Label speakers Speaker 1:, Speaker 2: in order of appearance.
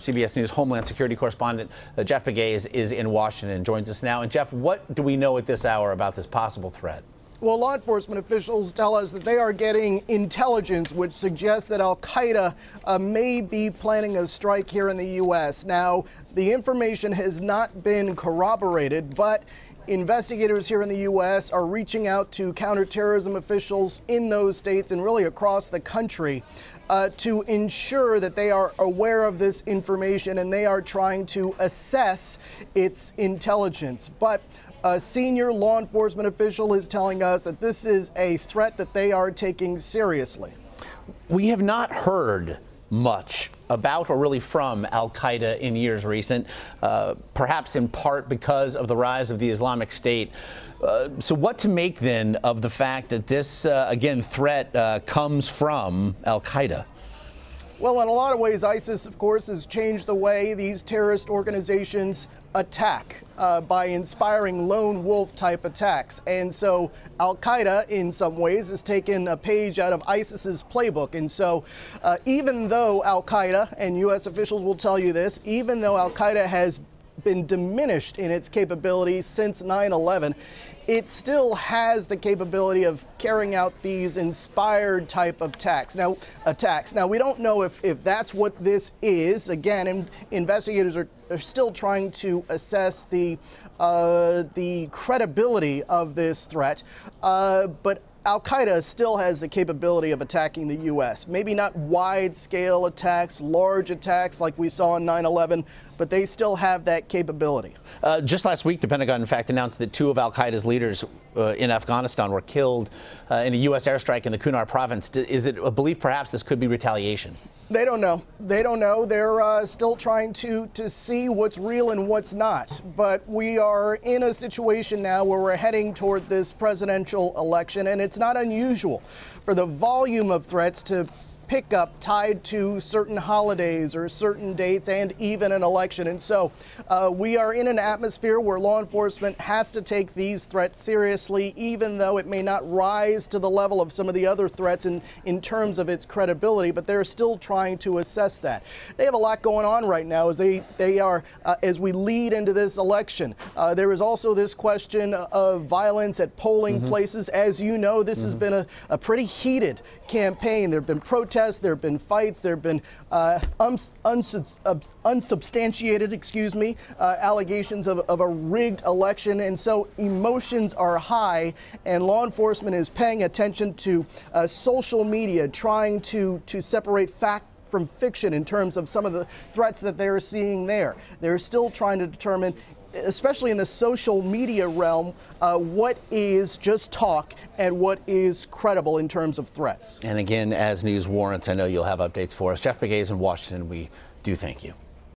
Speaker 1: CBS News Homeland Security correspondent Jeff Pegues is in Washington and joins us now. And Jeff, what do we know at this hour about this possible threat?
Speaker 2: Well, law enforcement officials tell us that they are getting intelligence which suggests that al-Qaeda may be planning a strike here in the U.S. Now, the information has not been corroborated, but investigators here in the U.S. are reaching out to counterterrorism officials in those states and really across the country to ensure that they are aware of this information and they are trying to assess its intelligence. But a senior law enforcement official is telling us that this is a threat that they are taking seriously.
Speaker 1: We have not heard much about or really from al-Qaeda in years recent, perhaps in part because of the rise of the Islamic State. So what to make then of the fact that this, again, threat comes from al-Qaeda?
Speaker 2: Well, in a lot of ways, ISIS, of course, has changed the way these terrorist organizations attack by inspiring lone wolf type attacks. And so al-Qaeda, in some ways, has taken a page out of ISIS's playbook. And so even though al-Qaeda, and U.S. officials will tell you this, even though al-Qaeda has been diminished in its capabilities since 9/11, it still has the capability of carrying out these inspired type of attacks. Now, we don't know if that's what this is. Again, investigators are still trying to assess the credibility of this threat, but al-Qaeda still has the capability of attacking the U.S. Maybe not wide-scale attacks, large attacks like we saw in 9/11, but they still have that capability.
Speaker 1: Just last week, the Pentagon, in fact, announced that 2 of al-Qaeda's leaders in Afghanistan were killed in a U.S. airstrike in the Kunar province. Is it a belief perhaps this could be retaliation?
Speaker 2: They don't know. They don't know. They're still trying to see what's real and what's not. But we are in a situation now where we're heading toward this presidential election, and it's not unusual for the volume of threats to pick up tied to certain holidays or certain dates and even an election. And so we are in an atmosphere where law enforcement has to take these threats seriously, even though it may not rise to the level of some of the other threats in terms of its credibility, but they're still trying to assess that. They have a lot going on right now as as we lead into this election. There is also this question of violence at polling places. As you know, this has been a pretty heated campaign. There have been protests, there have been fights, there have been unsubstantiated, allegations of a rigged election. And so emotions are high, and law enforcement is paying attention to social media, trying to separate fact from fiction in terms of some of the threats that they're seeing there. They're still trying to determine, especially in the social media realm, what is just talk and what is credible in terms of threats.
Speaker 1: And again, as news warrants, I know you'll have updates for us. Jeff Pegues in Washington, we do thank you.